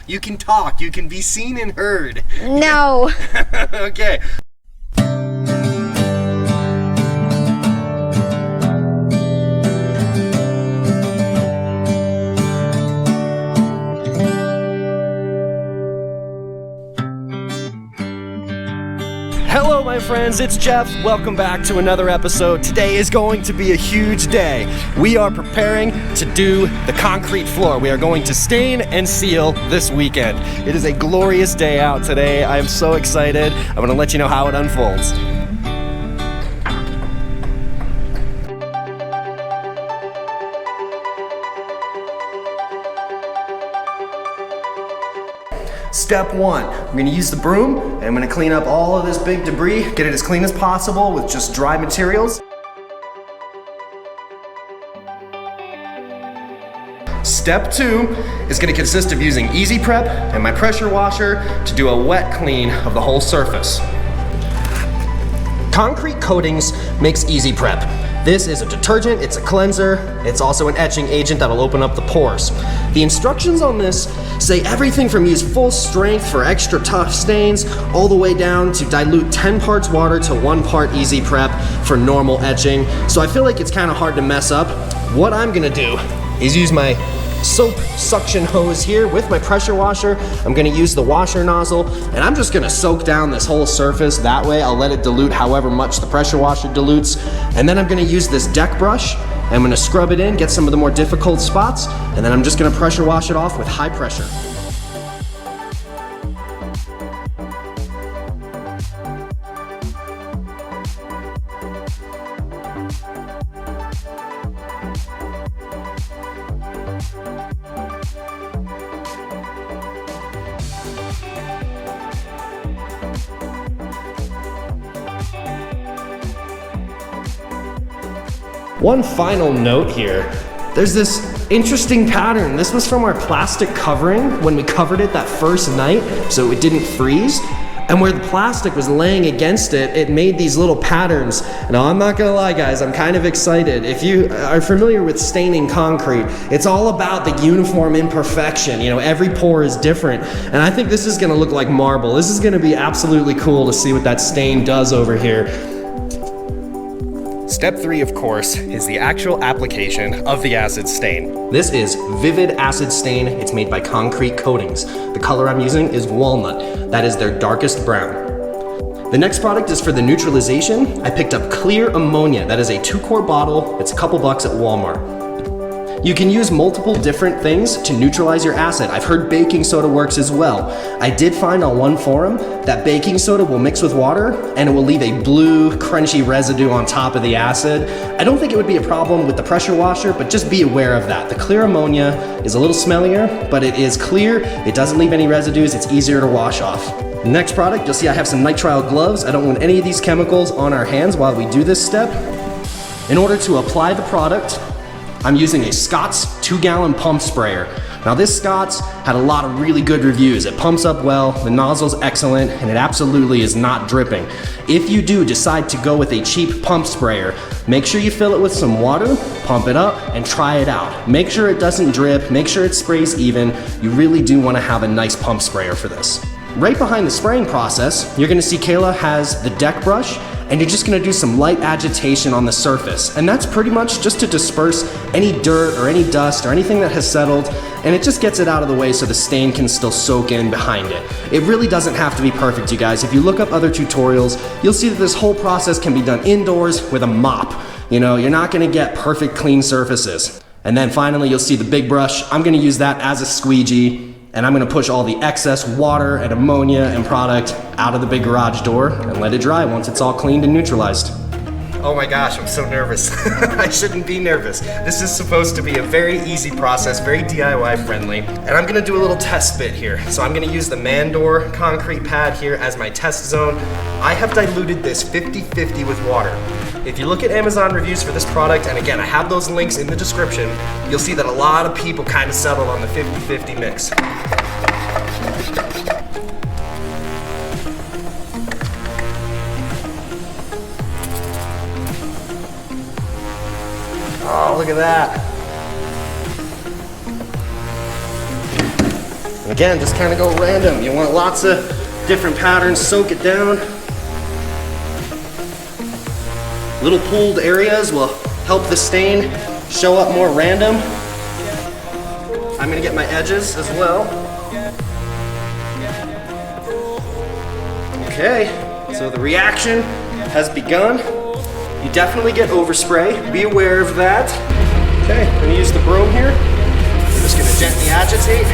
You can talk. You can be seen and heard. No. Okay. Hello my friends, it's Jeff. Welcome back to another episode. Today is going to be a huge day. We are preparing to do the concrete floor. We are going to stain and seal this weekend. It is a glorious day out today. I am so excited. I'm going to let you know how it unfolds. Step one, I'm gonna use the broom and I'm gonna clean up all of this big debris, get it as clean as possible with just dry materials. Step two is gonna consist of using Easy Prep and my pressure washer to do a wet clean of the whole surface. Concrete coatings makes Easy Prep. This is a detergent, it's a cleanser, it's also an etching agent that'll open up the pores. The instructions on this say everything from use full strength for extra tough stains all the way down to dilute 10 parts water to 1 part Easy Prep for normal etching. So I feel like it's kind of hard to mess up. What I'm gonna do is use my soap suction hose here with my pressure washer. I'm gonna use the washer nozzle and I'm just gonna soak down this whole surface. That way I'll let it dilute however much the pressure washer dilutes. And then I'm gonna use this deck brush. I'm gonna scrub it in, get some of the more difficult spots, and then I'm just gonna pressure wash it off with high pressure. One final note here, there's this interesting pattern. This was from our plastic covering when we covered it that first night so it didn't freeze. And where the plastic was laying against it, it made these little patterns. Now I'm not gonna lie guys, I'm kind of excited. If you are familiar with staining concrete, it's all about the uniform imperfection. You know, every pour is different. And I think this is gonna look like marble. This is gonna be absolutely cool to see what that stain does over here. Step 3, of course, is the actual application of the acid stain. This is Vivid Acid Stain. It's made by Concrete Coatings. The color I'm using is walnut. That is their darkest brown. The next product is for the neutralization. I picked up clear ammonia. That is a 2-quart bottle. It's a couple bucks at Walmart. You can use multiple different things to neutralize your acid. I've heard baking soda works as well. I did find on one forum that baking soda will mix with water and it will leave a blue, crunchy residue on top of the acid. I don't think it would be a problem with the pressure washer, but just be aware of that. The clear ammonia is a little smellier, but it is clear. It doesn't leave any residues. It's easier to wash off. Next product, you'll see I have some nitrile gloves. I don't want any of these chemicals on our hands while we do this step. In order to apply the product, I'm using a Scott's 2-gallon pump sprayer. Now this Scott's had a lot of really good reviews. It pumps up well, the nozzle's excellent, and it absolutely is not dripping. If you do decide to go with a cheap pump sprayer, make sure you fill it with some water, pump it up, and try it out. Make sure it doesn't drip, make sure it sprays even. You really do want to have a nice pump sprayer for this. Right behind the spraying process, you're gonna see Kayla has the deck brush, and you're just gonna do some light agitation on the surface. And that's pretty much just to disperse any dirt or any dust or anything that has settled, and it just gets it out of the way so the stain can still soak in behind it. It really doesn't have to be perfect, you guys. If you look up other tutorials, you'll see that this whole process can be done indoors with a mop. You know, you're not gonna get perfect clean surfaces. And then finally, you'll see the big brush. I'm gonna use that as a squeegee, and I'm gonna push all the excess water and ammonia and product out of the big garage door and let it dry once it's all cleaned and neutralized. Oh my gosh, I'm so nervous. I shouldn't be nervous. This is supposed to be a very easy process, very DIY friendly. And I'm gonna do a little test bit here. So I'm gonna use the Mandor concrete pad here as my test zone. I have diluted this 50-50 with water. If you look at Amazon reviews for this product, and again, I have those links in the description, you'll see that a lot of people kind of settle on the 50-50 mix. Oh, look at that. Again, just kind of go random. You want lots of different patterns, soak it down. Little pooled areas will help the stain show up more random. I'm gonna get my edges as well. Okay, so the reaction has begun. You definitely get overspray, be aware of that. Okay, I'm gonna use the broom here. I'm just gonna gently agitate.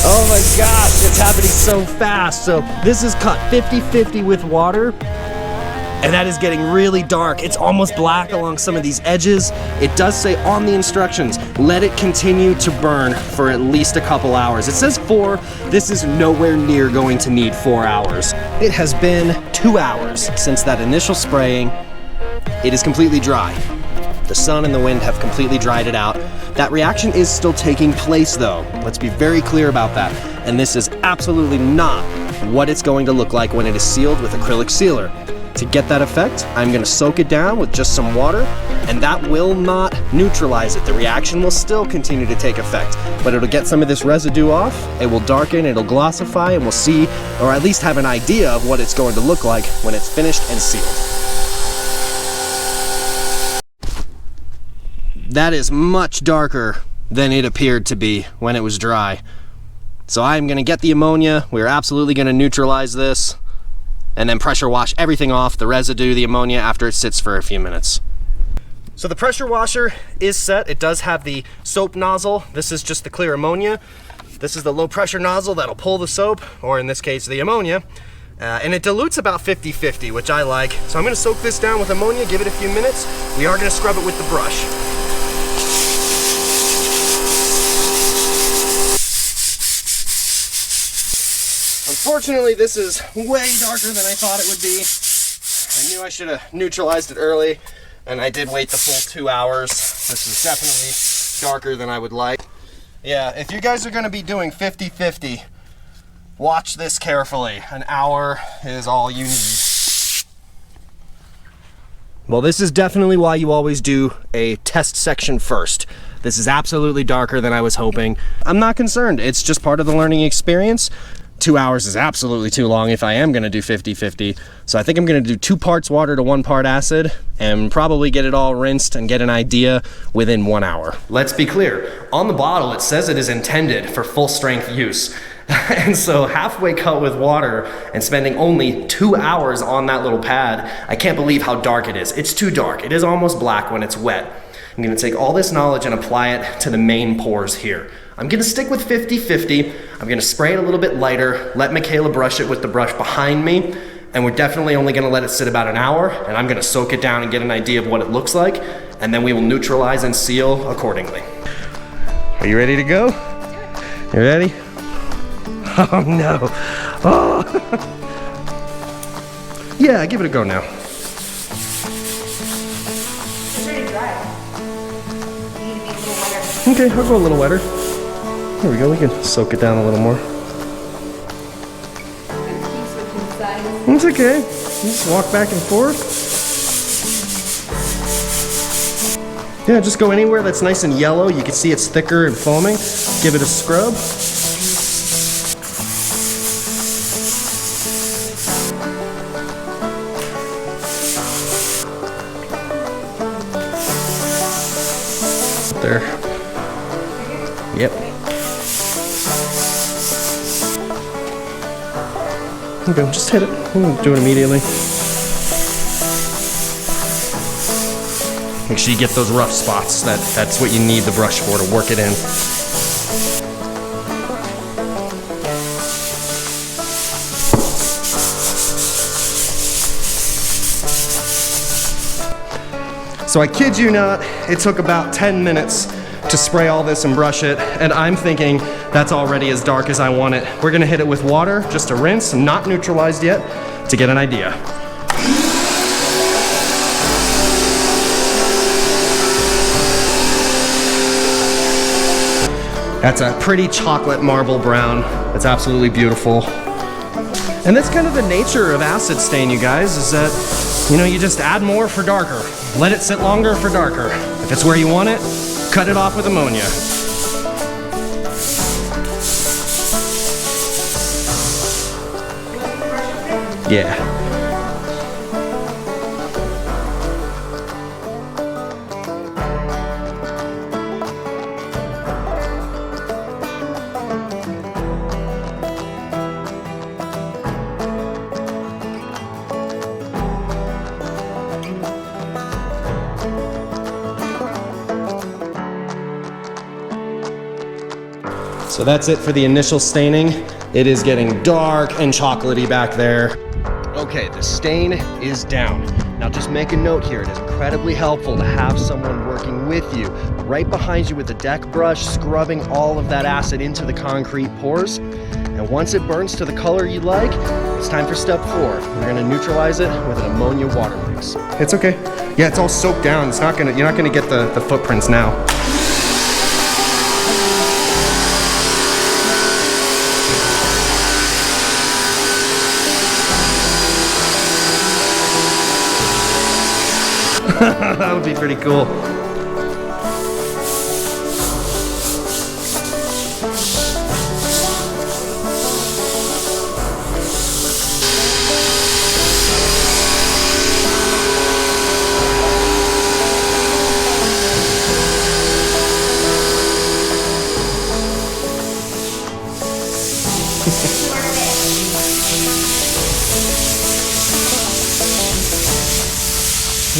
Oh my gosh, it's happening so fast. So this is cut 50-50 with water, and that is getting really dark. It's almost black along some of these edges. It does say on the instructions, let it continue to burn for at least a couple hours. It says 4, this is nowhere near going to need 4 hours. It has been 2 hours since that initial spraying. It is completely dry. The sun and the wind have completely dried it out. That reaction is still taking place though. Let's be very clear about that. And this is absolutely not what it's going to look like when it is sealed with acrylic sealer. To get that effect, I'm gonna soak it down with just some water, and that will not neutralize it. The reaction will still continue to take effect, but it'll get some of this residue off, it will darken, it'll glossify, and we'll see, or at least have an idea of what it's going to look like when it's finished and sealed. That is much darker than it appeared to be when it was dry. So I'm gonna get the ammonia, we're absolutely gonna neutralize this, and then pressure wash everything off, the residue, the ammonia, after it sits for a few minutes. So the pressure washer is set. It does have the soap nozzle. This is just the clear ammonia. This is the low pressure nozzle that'll pull the soap, or in this case, the ammonia. And it dilutes about 50-50, which I like. So I'm gonna soak this down with ammonia, give it a few minutes. We are gonna scrub it with the brush. Unfortunately, this is way darker than I thought it would be. I knew I should have neutralized it early, and I did wait the full 2 hours. This is definitely darker than I would like. Yeah, if you guys are gonna be doing 50-50, watch this carefully. An hour is all you need. Well, this is definitely why you always do a test section first. This is absolutely darker than I was hoping. I'm not concerned, it's just part of the learning experience. 2 hours is absolutely too long if I am gonna do 50-50. So I think I'm gonna do 2 parts water to 1 part acid and probably get it all rinsed and get an idea within 1 hour. Let's be clear, on the bottle it says it is intended for full strength use. And so halfway cut with water and spending only 2 hours on that little pad, I can't believe how dark it is. It's too dark, it is almost black when it's wet. I'm gonna take all this knowledge and apply it to the main pores here. I'm gonna stick with 50-50. I'm gonna spray it a little bit lighter, let Michaela brush it with the brush behind me, and we're definitely only gonna let it sit about an hour, and I'm gonna soak it down and get an idea of what it looks like, and then we will neutralize and seal accordingly. Are you ready to go? You ready? Oh no. Oh. Yeah, give it a go now. It's already dry. You need to be a little wetter. Okay, I'll go a little wetter. There we go, we can soak it down a little more. It's okay. You just walk back and forth. Yeah, just go anywhere that's nice and yellow. You can see it's thicker and foaming. Give it a scrub. There. Yep. Okay, just hit it. We'll do it immediately. Make sure you get those rough spots. That's what you need the brush for, to work it in. So I kid you not, it took about 10 minutes to spray all this and brush it, and I'm thinking that's already as dark as I want it. We're gonna hit it with water, just to rinse, not neutralized yet, to get an idea. That's a pretty chocolate marble brown. It's absolutely beautiful. And that's kind of the nature of acid stain, you guys, is that, you know, you just add more for darker. Let it sit longer for darker. If it's where you want it, cut it off with ammonia. Yeah. So that's it for the initial staining. It is getting dark and chocolatey back there. Okay, the stain is down. Now just make a note here, it is incredibly helpful to have someone working with you right behind you with the deck brush, scrubbing all of that acid into the concrete pores. And once it burns to the color you like, it's time for step 4. We're gonna neutralize it with an ammonia water mix. It's okay. Yeah, it's all soaked down. You're not gonna get the footprints now. That would be pretty cool.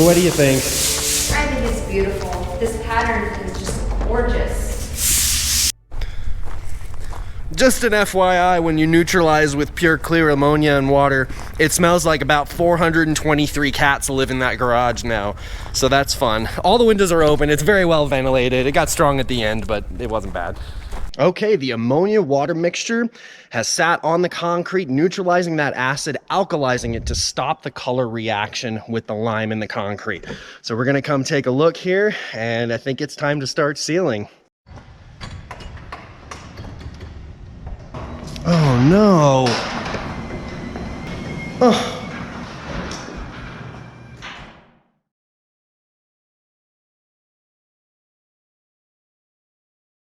What do you think? I think it's beautiful. This pattern is just gorgeous. Just an FYI, when you neutralize with pure clear ammonia and water, it smells like about 423 cats live in that garage now. So that's fun. All the windows are open. It's very well ventilated. It got strong at the end, but it wasn't bad. Okay, the ammonia water mixture has sat on the concrete, neutralizing that acid, alkalizing it to stop the color reaction with the lime in the concrete. So we're gonna come take a look here, and I think it's time to start sealing. Oh no. Oh.